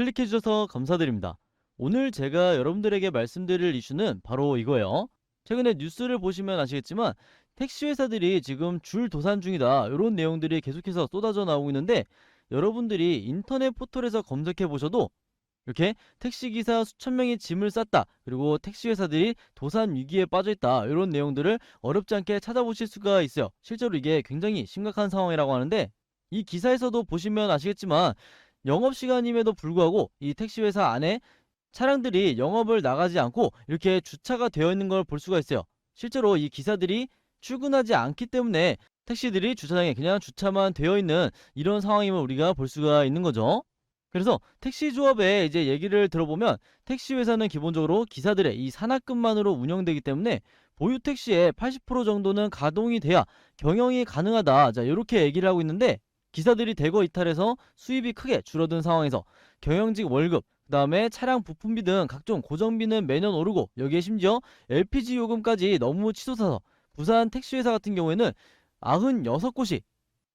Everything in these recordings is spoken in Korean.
클릭해 주셔서 감사드립니다. 오늘 제가 여러분들에게 말씀드릴 이슈는 바로 이거예요. 최근에 뉴스를 보시면 아시겠지만 택시 회사들이 지금 줄 도산 중이다, 이런 내용들이 계속해서 쏟아져 나오고 있는데, 여러분들이 인터넷 포털에서 검색해 보셔도 이렇게 택시기사 수천 명이 짐을 쌌다, 그리고 택시회사들이 도산 위기에 빠져있다, 이런 내용들을 어렵지 않게 찾아보실 수가 있어요. 실제로 이게 굉장히 심각한 상황이라고 하는데, 이 기사에서도 보시면 아시겠지만 영업시간임에도 불구하고 이 택시회사 안에 차량들이 영업을 나가지 않고 이렇게 주차가 되어 있는 걸 볼 수가 있어요. 실제로 이 기사들이 출근하지 않기 때문에 택시들이 주차장에 그냥 주차만 되어 있는 이런 상황임을 우리가 볼 수가 있는 거죠. 그래서 택시 조합의 이제 얘기를 들어보면, 택시 회사는 기본적으로 기사들의 이 산학금만으로 운영되기 때문에 보유 택시의 80% 정도는 가동이 돼야 경영이 가능하다, 자 이렇게 얘기를 하고 있는데, 기사들이 대거 이탈해서 수입이 크게 줄어든 상황에서 경영직 월급, 그 다음에 차량 부품비 등 각종 고정비는 매년 오르고, 여기에 심지어 LPG 요금까지 너무 치솟아서 부산 택시회사 같은 경우에는 96곳이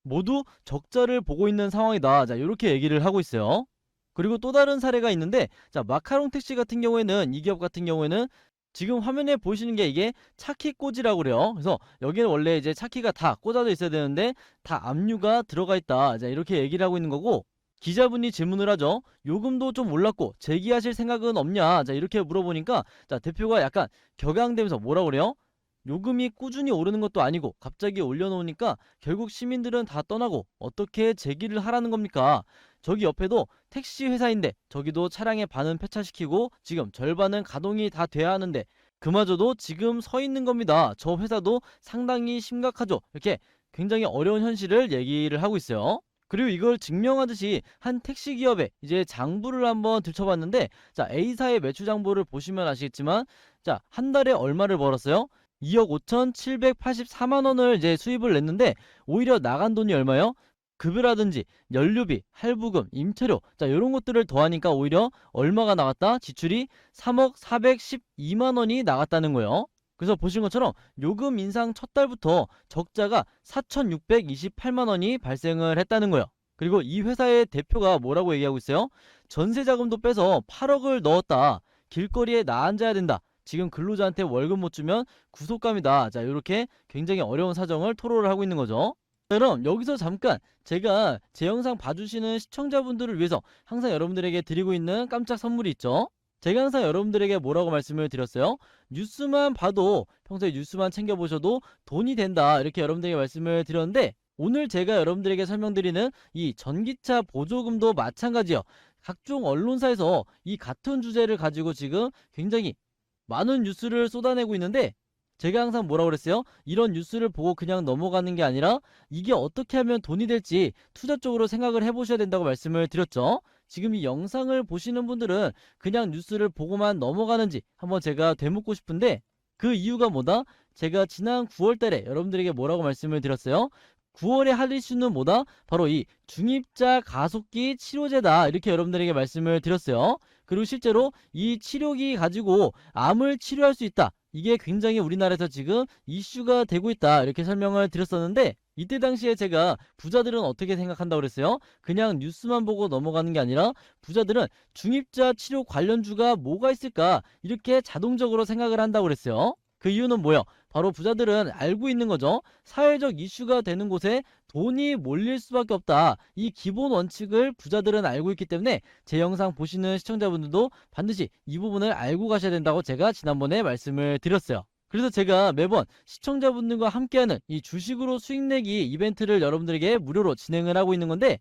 모두 적자를 보고 있는 상황이다, 자 이렇게 얘기를 하고 있어요. 그리고 또 다른 사례가 있는데, 자 마카롱 택시 같은 경우에는, 이 기업 같은 경우에는 지금 화면에 보시는 게 이게 차키 꽂이라고 그래요. 그래서 여기는 원래 이제 차키가 다 꽂아져 있어야 되는데 다 압류가 들어가 있다, 자 이렇게 얘기를 하고 있는 거고, 기자분이 질문을 하죠. 요금도 좀 올랐고 재기하실 생각은 없냐, 자 이렇게 물어보니까, 자 대표가 약간 격양되면서 뭐라 그래요? 요금이 꾸준히 오르는 것도 아니고 갑자기 올려놓으니까 결국 시민들은 다 떠나고 어떻게 재기를 하라는 겁니까? 저기 옆에도 택시 회사인데 저기도 차량의 반은 폐차시키고 지금 절반은 가동이 다 돼야 하는데 그마저도 지금 서 있는 겁니다. 저 회사도 상당히 심각하죠. 이렇게 굉장히 어려운 현실을 얘기를 하고 있어요. 그리고 이걸 증명하듯이 한 택시 기업의 이제 장부를 한번 들춰봤는데, 자 A사의 매출 장부를 보시면 아시겠지만, 자 한 달에 얼마를 벌었어요? 2억 5,784만 원을 이제 수입을 냈는데, 오히려 나간 돈이 얼마요? 급여라든지 연료비, 할부금, 임차료, 자 이런 것들을 더하니까 오히려 얼마가 나갔다? 지출이 3억 412만 원이 나갔다는 거예요. 그래서 보신 것처럼 요금 인상 첫 달부터 적자가 4,628만 원이 발생을 했다는 거예요. 그리고 이 회사의 대표가 뭐라고 얘기하고 있어요? 전세 자금도 빼서 8억을 넣었다, 길거리에 나앉아야 된다, 지금 근로자한테 월급 못 주면 구속감이다, 자 이렇게 굉장히 어려운 사정을 토로를 하고 있는 거죠. 그럼 여기서 잠깐 제가 제 영상 봐주시는 시청자분들을 위해서 항상 여러분들에게 드리고 있는 깜짝 선물이 있죠. 제가 항상 여러분들에게 뭐라고 말씀을 드렸어요? 뉴스만 봐도, 평소에 뉴스만 챙겨보셔도 돈이 된다, 이렇게 여러분들에게 말씀을 드렸는데, 오늘 제가 여러분들에게 설명드리는 이 전기차 보조금도 마찬가지예요. 각종 언론사에서 이 같은 주제를 가지고 지금 굉장히 많은 뉴스를 쏟아내고 있는데, 제가 항상 뭐라고 그랬어요? 이런 뉴스를 보고 그냥 넘어가는 게 아니라 이게 어떻게 하면 돈이 될지 투자 쪽으로 생각을 해보셔야 된다고 말씀을 드렸죠. 지금 이 영상을 보시는 분들은 그냥 뉴스를 보고만 넘어가는지 한번 제가 되묻고 싶은데, 그 이유가 뭐다? 제가 지난 9월 달에 여러분들에게 뭐라고 말씀을 드렸어요? 9월에 할 이슈는 뭐다? 바로 이 중입자 가속기 치료제다, 이렇게 여러분들에게 말씀을 드렸어요. 그리고 실제로 이 치료기 가지고 암을 치료할 수 있다, 이게 굉장히 우리나라에서 지금 이슈가 되고 있다, 이렇게 설명을 드렸었는데, 이때 당시에 제가 부자들은 어떻게 생각한다고 그랬어요? 그냥 뉴스만 보고 넘어가는 게 아니라 부자들은 중입자 치료 관련주가 뭐가 있을까, 이렇게 자동적으로 생각을 한다고 그랬어요. 그 이유는 뭐예요? 바로 부자들은 알고 있는 거죠. 사회적 이슈가 되는 곳에 돈이 몰릴 수밖에 없다, 이 기본 원칙을 부자들은 알고 있기 때문에 제 영상 보시는 시청자분들도 반드시 이 부분을 알고 가셔야 된다고 제가 지난번에 말씀을 드렸어요. 그래서 제가 매번 시청자분들과 함께하는 이 주식으로 수익 내기 이벤트를 여러분들에게 무료로 진행을 하고 있는 건데,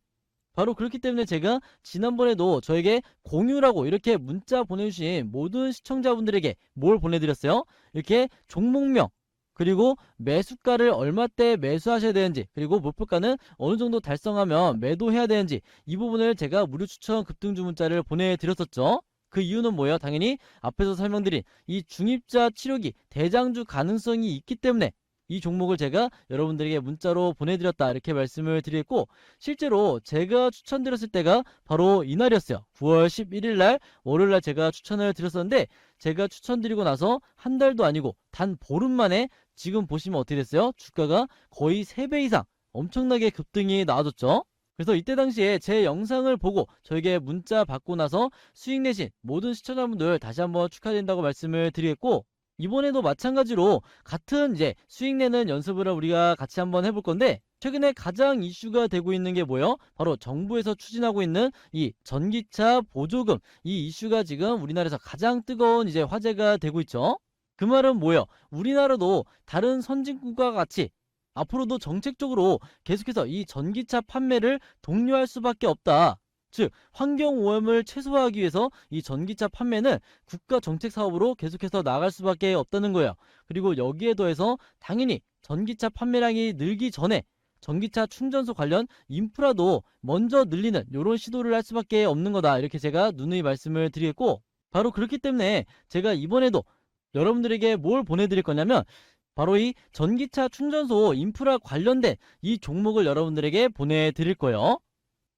바로 그렇기 때문에 제가 지난번에도 저에게 공유라고 이렇게 문자 보내주신 모든 시청자분들에게 뭘 보내드렸어요? 이렇게 종목명, 그리고 매수가를 얼마때 매수하셔야 되는지, 그리고 목표가는 어느 정도 달성하면 매도해야 되는지, 이 부분을 제가 무료 추천 급등주 문자를 보내드렸었죠. 그 이유는 뭐예요? 당연히 앞에서 설명드린 이 중입자 치료기 대장주 가능성이 있기 때문에 이 종목을 제가 여러분들에게 문자로 보내드렸다, 이렇게 말씀을 드렸고, 실제로 제가 추천드렸을 때가 바로 이날이었어요. 9월 11일 날 월요일 날 제가 추천을 드렸었는데, 제가 추천드리고 나서 한 달도 아니고 단 보름 만에 지금 보시면 어떻게 됐어요? 주가가 거의 3배 이상 엄청나게 급등이 나와줬죠. 그래서 이때 당시에 제 영상을 보고 저에게 문자 받고 나서 수익 내신 모든 시청자분들 다시 한번 축하드린다고 말씀을 드리겠고, 이번에도 마찬가지로 같은 이제 수익 내는 연습을 우리가 같이 한번 해볼 건데, 최근에 가장 이슈가 되고 있는 게 뭐예요? 바로 정부에서 추진하고 있는 이 전기차 보조금, 이 이슈가 지금 우리나라에서 가장 뜨거운 이제 화제가 되고 있죠. 그 말은 뭐예요? 우리나라도 다른 선진국과 같이 앞으로도 정책적으로 계속해서 이 전기차 판매를 독려할 수밖에 없다. 즉, 환경오염을 최소화하기 위해서 이 전기차 판매는 국가 정책 사업으로 계속해서 나갈 수밖에 없다는 거예요. 그리고 여기에 더해서 당연히 전기차 판매량이 늘기 전에 전기차 충전소 관련 인프라도 먼저 늘리는 이런 시도를 할 수밖에 없는 거다. 이렇게 제가 누누이 말씀을 드리겠고, 바로 그렇기 때문에 제가 이번에도 여러분들에게 뭘 보내드릴 거냐면, 바로 이 전기차 충전소 인프라 관련된 이 종목을 여러분들에게 보내드릴 거예요.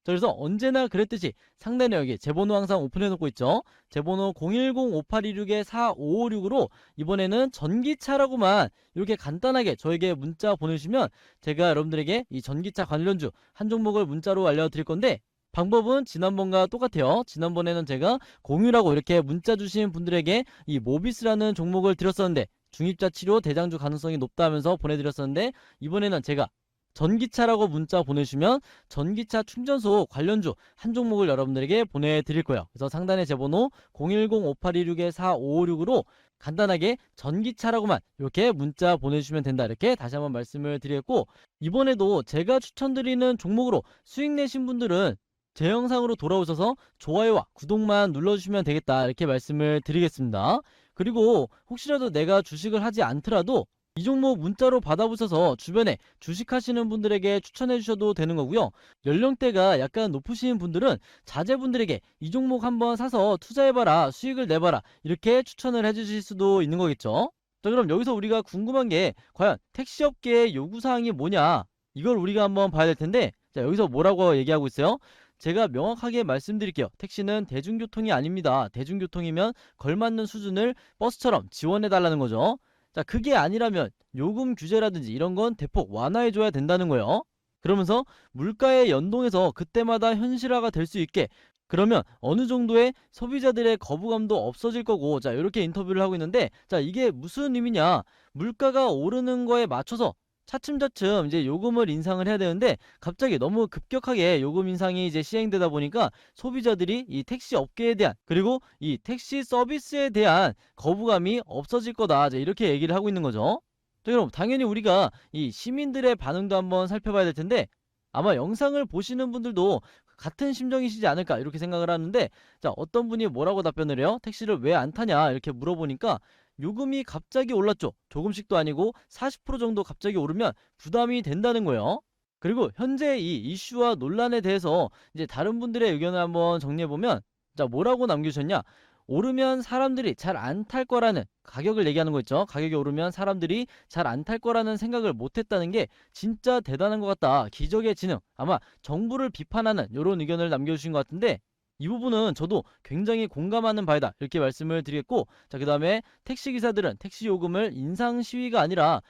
자, 그래서 언제나 그랬듯이 상단에 여기 제 번호 항상 오픈해 놓고 있죠. 제 번호 010-5816-4556으로 이번에는 전기차라고만 이렇게 간단하게 저에게 문자 보내주시면 제가 여러분들에게 이 전기차 관련주 한 종목을 문자로 알려드릴 건데, 방법은 지난번과 똑같아요. 지난번에는 제가 공유라고 이렇게 문자 주신 분들에게 이 모비스라는 종목을 드렸었는데, 중입자 치료 대장주 가능성이 높다 하면서 보내드렸었는데, 이번에는 제가 전기차라고 문자 보내주시면 전기차 충전소 관련주 한 종목을 여러분들에게 보내드릴 거예요. 그래서 상단에 제 번호 010-5816-4556으로 간단하게 전기차라고만 이렇게 문자 보내주시면 된다. 이렇게 다시 한번 말씀을 드리겠고, 이번에도 제가 추천드리는 종목으로 수익 내신 분들은 제 영상으로 돌아오셔서 좋아요와 구독만 눌러주시면 되겠다. 이렇게 말씀을 드리겠습니다. 그리고 혹시라도 내가 주식을 하지 않더라도 이 종목 문자로 받아보셔서 주변에 주식하시는 분들에게 추천해 주셔도 되는 거고요. 연령대가 약간 높으신 분들은 자제분들에게 이 종목 한번 사서 투자해봐라, 수익을 내봐라, 이렇게 추천을 해주실 수도 있는 거겠죠. 자, 그럼 여기서 우리가 궁금한 게 과연 택시업계의 요구사항이 뭐냐, 이걸 우리가 한번 봐야 될 텐데, 자, 여기서 뭐라고 얘기하고 있어요? 제가 명확하게 말씀드릴게요. 택시는 대중교통이 아닙니다. 대중교통이면 걸맞는 수준을 버스처럼 지원해 달라는 거죠. 자, 그게 아니라면 요금 규제라든지 이런 건 대폭 완화해줘야 된다는 거예요. 그러면서 물가에 연동해서 그때마다 현실화가 될 수 있게, 그러면 어느 정도의 소비자들의 거부감도 없어질 거고, 자, 이렇게 인터뷰를 하고 있는데, 자, 이게 무슨 의미냐? 물가가 오르는 거에 맞춰서 차츰차츰 이제 요금을 인상을 해야 되는데, 갑자기 너무 급격하게 요금 인상이 이제 시행되다 보니까 소비자들이 이 택시 업계에 대한, 그리고 이 택시 서비스에 대한 거부감이 없어질 거다. 이제 이렇게 얘기를 하고 있는 거죠. 자, 그럼 당연히 우리가 이 시민들의 반응도 한번 살펴봐야 될 텐데, 아마 영상을 보시는 분들도 같은 심정이시지 않을까 이렇게 생각을 하는데, 자, 어떤 분이 뭐라고 답변을 해요? 택시를 왜 안 타냐 이렇게 물어보니까, 요금이 갑자기 올랐죠. 조금씩도 아니고 40% 정도 갑자기 오르면 부담이 된다는 거예요. 그리고 현재 이 이슈와 논란에 대해서 이제 다른 분들의 의견을 한번 정리해보면, 자, 뭐라고 남겨주셨냐? 오르면 사람들이 잘 안 탈 거라는, 가격을 얘기하는 거 있죠. 가격이 오르면 사람들이 잘 안 탈 거라는 생각을 못 했다는 게 진짜 대단한 것 같다. 기적의 지능. 아마 정부를 비판하는 이런 의견을 남겨주신 것 같은데, 이 부분은 저도 굉장히 공감하는 바이다. 이렇게 말씀을 드리겠고, 자, 그 다음에 택시기사들은 택시 요금을 인상 시위가 아니라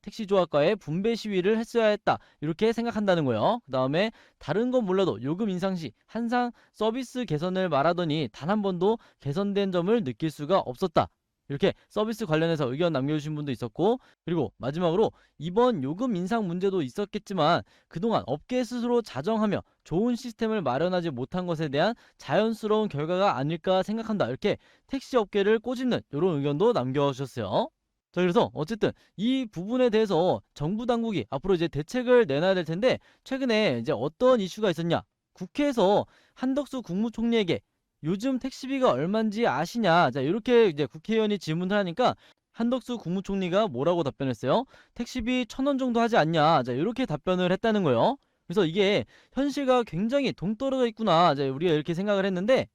택시 조합과의 분배 시위를 했어야 했다. 이렇게 생각한다는 거예요. 그 다음에 다른 건 몰라도 요금 인상 시 항상 서비스 개선을 말하더니 단 한 번도 개선된 점을 느낄 수가 없었다. 이렇게 서비스 관련해서 의견 남겨주신 분도 있었고, 그리고 마지막으로 이번 요금 인상 문제도 있었겠지만 그동안 업계 스스로 자정하며 좋은 시스템을 마련하지 못한 것에 대한 자연스러운 결과가 아닐까 생각한다. 이렇게 택시 업계를 꼬집는 이런 의견도 남겨주셨어요. 자, 그래서 어쨌든 이 부분에 대해서 정부 당국이 앞으로 이제 대책을 내놔야 될 텐데, 최근에 이제 어떤 이슈가 있었냐? 국회에서 한덕수 국무총리에게 요즘 택시비가 얼마인지 아시냐? 자, 이렇게 이제 국회의원이 질문을 하니까 한덕수 국무총리가 뭐라고 답변했어요? 택시비 1,000원 정도 하지 않냐? 자, 이렇게 답변을 했다는 거예요. 그래서 이게 현실과 굉장히 동떨어져 있구나. 자, 우리가 이렇게 생각을 했는데,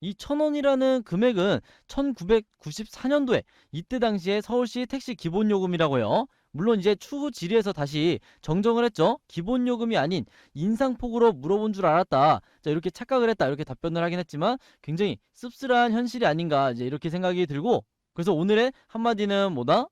이 1,000원이라는 금액은 1994년도에 이때 당시에 서울시 택시 기본요금이라고 해요. 물론 이제 추후 질의에서 다시 정정을 했죠. 기본요금이 아닌 인상폭으로 물어본 줄 알았다. 자, 이렇게 착각을 했다. 이렇게 답변을 하긴 했지만 굉장히 씁쓸한 현실이 아닌가 이제 이렇게 생각이 들고, 그래서 오늘의 한마디는 뭐다?